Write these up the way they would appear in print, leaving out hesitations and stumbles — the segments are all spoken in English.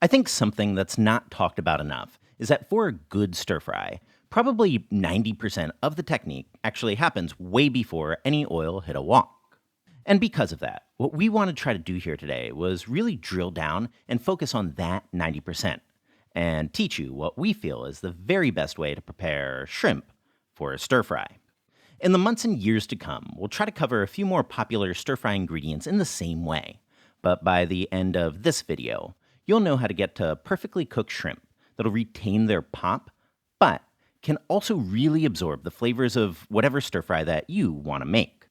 I think something that's not talked about enough is that for a good stir fry, probably 90% of the technique actually happens way before any oil hit a wok. And because of that, what we want to try to do here today was really drill down and focus on that 90% and teach you what we feel is the very best way to prepare shrimp for a stir fry. In the months and years to come, we'll try to cover a few more popular stir fry ingredients in the same way. But by the end of this video, you'll know how to get to perfectly cooked shrimp that'll retain their pop, but can also really absorb the flavors of whatever stir fry that you want to make.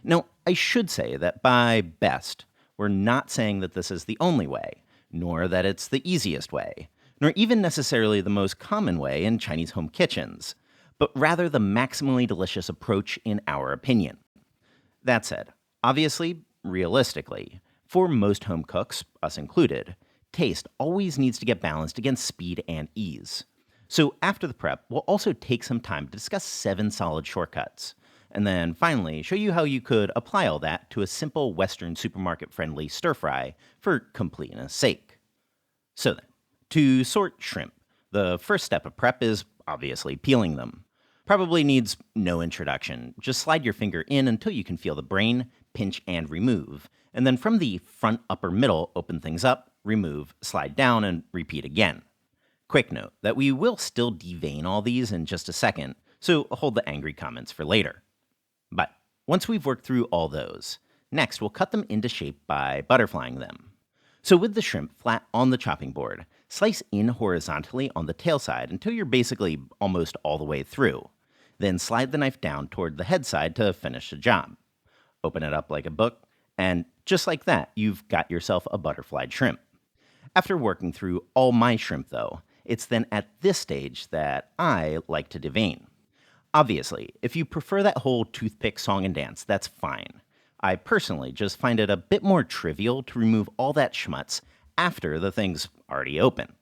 Now, I should say that by best, we're not saying that this is the only way, nor that it's the easiest way, nor even necessarily the most common way in Chinese home kitchens, but rather the maximally delicious approach in our opinion. That said, obviously, realistically, for most home cooks, us included, taste always needs to get balanced against speed and ease. So after the prep, we'll also take some time to discuss 7 solid shortcuts, and then finally show you how you could apply all that to a simple Western supermarket-friendly stir-fry for completeness sake. So then, to sort shrimp, the first step of prep is obviously peeling them. Probably needs no introduction. Just slide your finger in until you can feel the brain, pinch and remove, and then from the front, upper, middle, open things up, remove, slide down, and repeat again. Quick note that we will still devein all these in just a second, so hold the angry comments for later. But once we've worked through all those, next we'll cut them into shape by butterflying them. So with the shrimp flat on the chopping board, slice in horizontally on the tail side until you're basically almost all the way through. Then slide the knife down toward the head side to finish the job. Open it up like a book, and just like that, you've got yourself a butterflied shrimp. After working through all my shrimp though, it's then at this stage that I like to devein. Obviously, if you prefer that whole toothpick song and dance, that's fine. I personally just find it a bit more trivial to remove all that schmutz after the thing's already open.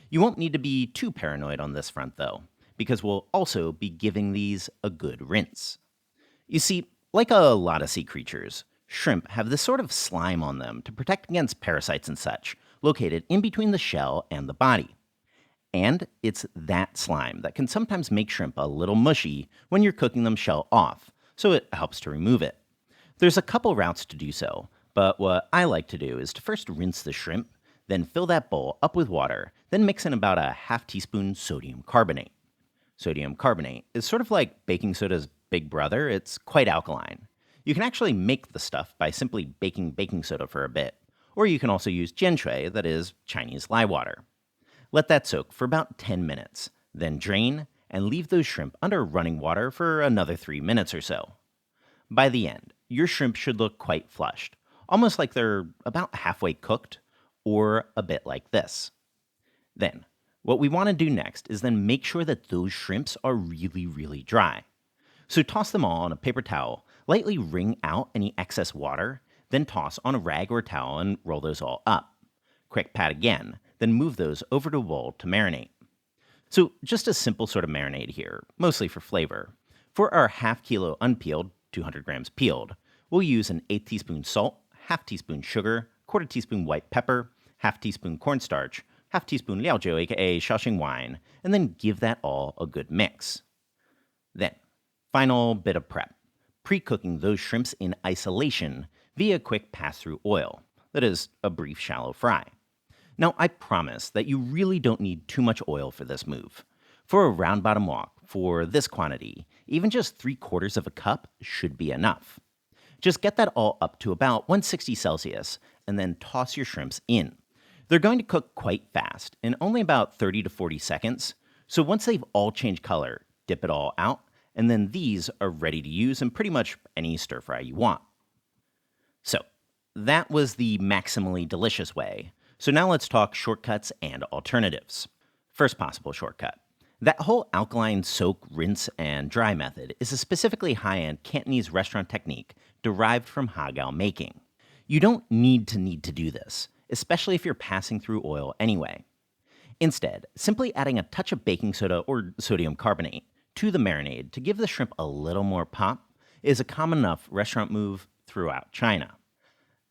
You won't need to be too paranoid on this front though, because we'll also be giving these a good rinse. You see, like a lot of sea creatures, shrimp have this sort of slime on them to protect against parasites and such, located in between the shell and the body. And it's that slime that can sometimes make shrimp a little mushy when you're cooking them shell off, so it helps to remove it. There's a couple routes to do so, but what I like to do is to first rinse the shrimp, then fill that bowl up with water, then mix in about a half teaspoon sodium carbonate. Sodium carbonate is sort of like baking soda's big brother. It's quite alkaline. You can actually make the stuff by simply baking baking soda for a bit, or you can also use jianshui, that is Chinese lye water. Let that soak for about 10 minutes, then drain and leave those shrimp under running water for another 3 minutes or so. By the end, your shrimp should look quite flushed, almost like they're about halfway cooked, or a bit like this. Then, what we want to do next is then make sure that those shrimps are really, really dry. So toss them all on a paper towel, lightly wring out any excess water, then toss on a rag or towel and roll those all up. Quick pat again, then move those over to a bowl to marinate. So just a simple sort of marinade here, mostly for flavor. For our half kilo unpeeled, 200 grams peeled, we'll use an 1/8 teaspoon salt, half teaspoon sugar, 1/4 teaspoon white pepper, half teaspoon cornstarch, half teaspoon Liaojiu, aka Shaoxing wine, and then give that all a good mix. Then, final bit of prep. Pre-cooking those shrimps in isolation via quick pass-through oil, that is, a brief shallow fry. Now, I promise that you really don't need too much oil for this move. For a round bottom wok, for this quantity, even just 3/4 of a cup should be enough. Just get that all up to about 160 Celsius, and then toss your shrimps in. They're going to cook quite fast, in only about 30 to 40 seconds, so once they've all changed color, dip it all out, and then these are ready to use in pretty much any stir fry you want. So, that was the maximally delicious way. So now let's talk shortcuts and alternatives. First possible shortcut. That whole alkaline soak, rinse, and dry method is a specifically high-end Cantonese restaurant technique derived from hagao making. You don't need to do this, especially if you're passing through oil anyway. Instead, simply adding a touch of baking soda or sodium carbonate to the marinade to give the shrimp a little more pop is a common enough restaurant move throughout China.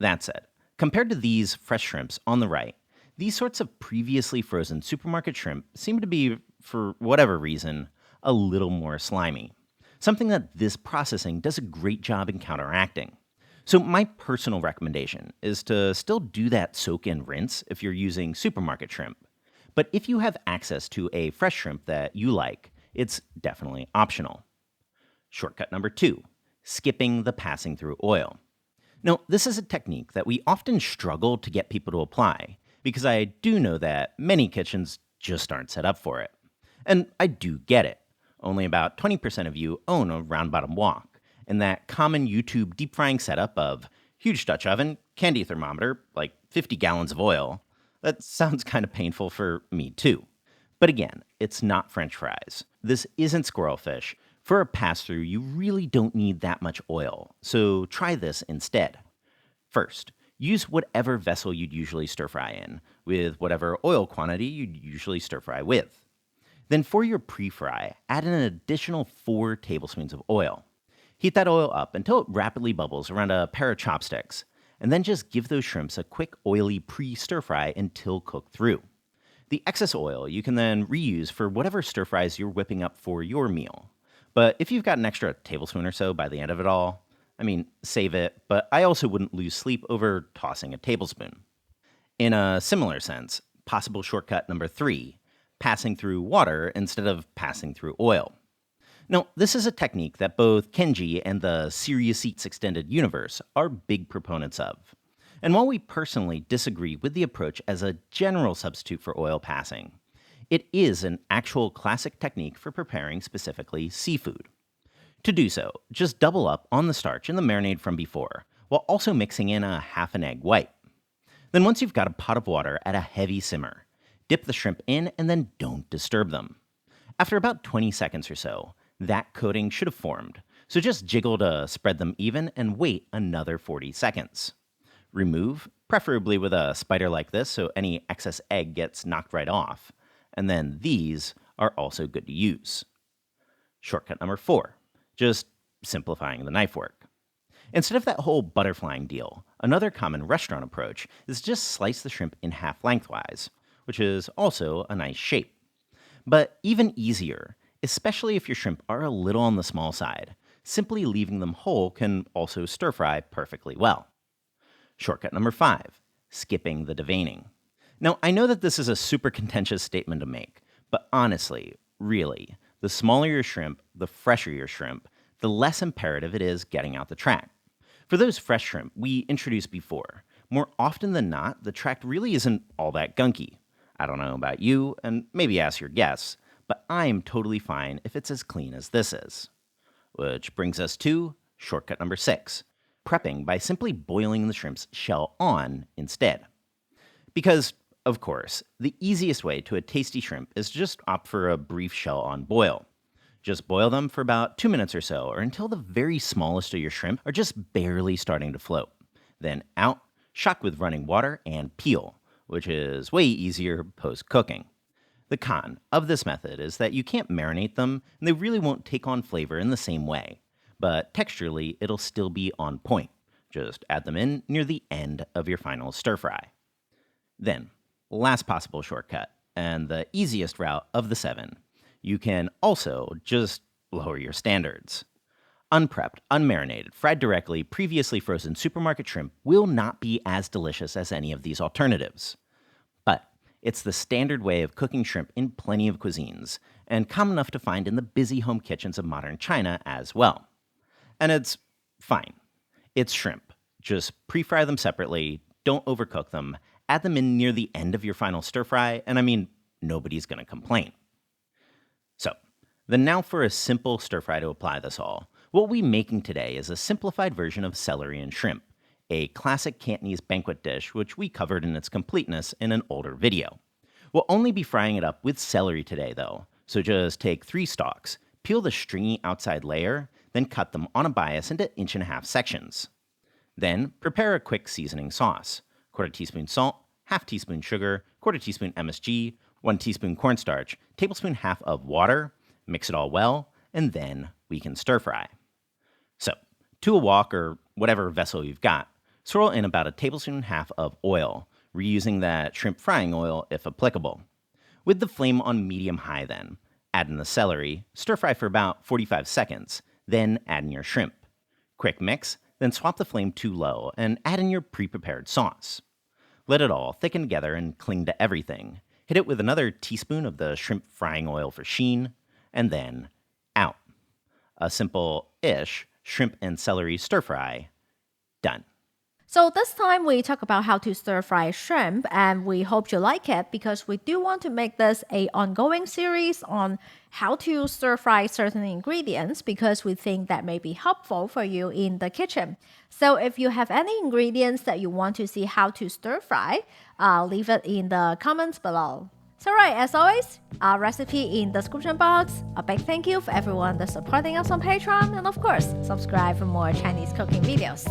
That said, compared to these fresh shrimps on the right, These sorts of previously frozen supermarket shrimp seem to be, for whatever reason, a little more slimy. Something that this processing does a great job in counteracting. So, my personal recommendation is to still do that soak and rinse if you're using supermarket shrimp. But if you have access to a fresh shrimp that you like, it's definitely optional. Shortcut number 2, skipping the passing through oil. Now, this is a technique that we often struggle to get people to apply because I do know that many kitchens just aren't set up for it. And I do get it. Only about 20% of you own a round bottom wok, and that common YouTube deep frying setup of huge Dutch oven, candy thermometer, like 50 gallons of oil, that sounds kind of painful for me too. But again, it's not French fries. This isn't squirrel fish. For a pass-through, you really don't need that much oil, so try this instead. First, use whatever vessel you'd usually stir-fry in, with whatever oil quantity you'd usually stir-fry with. Then for your pre-fry, add an additional 4 tablespoons of oil. Heat that oil up until it rapidly bubbles around a pair of chopsticks, and then just give those shrimps a quick oily pre-stir-fry until cooked through. The excess oil you can then reuse for whatever stir-fries you're whipping up for your meal. But if you've got an extra tablespoon or so by the end of it all, save it, but I also wouldn't lose sleep over tossing a tablespoon. In a similar sense, possible shortcut number 3, passing through water instead of passing through oil. Now, this is a technique that both Kenji and the Serious Eats Extended Universe are big proponents of. And while we personally disagree with the approach as a general substitute for oil passing, it is an actual classic technique for preparing specifically seafood. To do so, just double up on the starch in the marinade from before, while also mixing in a half an egg white. Then once you've got a pot of water at a heavy simmer, dip the shrimp in and then don't disturb them. After about 20 seconds or so, that coating should have formed, so just jiggle to spread them even and wait another 40 seconds. Remove, preferably with a spider like this so any excess egg gets knocked right off, and then these are also good to use. Shortcut number 4, just simplifying the knife work. Instead of that whole butterflying deal, another common restaurant approach is just slice the shrimp in half lengthwise, which is also a nice shape. But even easier, especially if your shrimp are a little on the small side, simply leaving them whole can also stir fry perfectly well. Shortcut number 5, skipping the deveining. Now, I know that this is a super contentious statement to make, but honestly, really, the smaller your shrimp, the fresher your shrimp, the less imperative it is getting out the tract. For those fresh shrimp we introduced before, more often than not, the tract really isn't all that gunky. I don't know about you, and maybe ask your guests, but I'm totally fine if it's as clean as this is. Which brings us to shortcut number 6, prepping by simply boiling the shrimp's shell on instead. Because, of course, the easiest way to a tasty shrimp is to just opt for a brief shell on boil. Just boil them for about 2 minutes or so, or until the very smallest of your shrimp are just barely starting to float. Then out, shock with running water, and peel, which is way easier post-cooking. The con of this method is that you can't marinate them, and they really won't take on flavor in the same way. But texturally, it'll still be on point. Just add them in near the end of your final stir-fry. Then, last possible shortcut, and the easiest route of the 7, you can also just lower your standards. Unprepped, unmarinated, fried directly, previously frozen supermarket shrimp will not be as delicious as any of these alternatives. But it's the standard way of cooking shrimp in plenty of cuisines, and common enough to find in the busy home kitchens of modern China as well. And it's fine. It's shrimp. Just pre-fry them separately, don't overcook them, add them in near the end of your final stir-fry, and nobody's gonna complain. So, then now for a simple stir-fry to apply this all. What we're making today is a simplified version of celery and shrimp, a classic Cantonese banquet dish which we covered in its completeness in an older video. We'll only be frying it up with celery today though, so just take 3 stalks, peel the stringy outside layer, then cut them on a bias into 1.5-inch sections. Then prepare a quick seasoning sauce, 1/4 teaspoon salt, 1/2 teaspoon sugar, 1/4 teaspoon MSG, 1 teaspoon cornstarch, 1/2 tablespoon of water, mix it all well, and then we can stir fry. So, to a wok or whatever vessel you've got, swirl in about 1.5 tablespoons of oil, reusing that shrimp frying oil if applicable. With the flame on medium-high then, add in the celery, stir fry for about 45 seconds, then add in your shrimp. Quick mix, then swap the flame to low and add in your pre-prepared sauce. Let it all thicken together and cling to everything. Hit it with another teaspoon of the shrimp frying oil for sheen, and then out. A simple-ish shrimp and celery stir fry. Done. So this time we talk about how to stir fry shrimp, and we hope you like it because we do want to make this an ongoing series on how to stir fry certain ingredients because we think that may be helpful for you in the kitchen. So if you have any ingredients that you want to see how to stir fry, leave it in the comments below. So right, as always, our recipe in the description box. A big thank you for everyone that's supporting us on Patreon, and of course, subscribe for more Chinese cooking videos.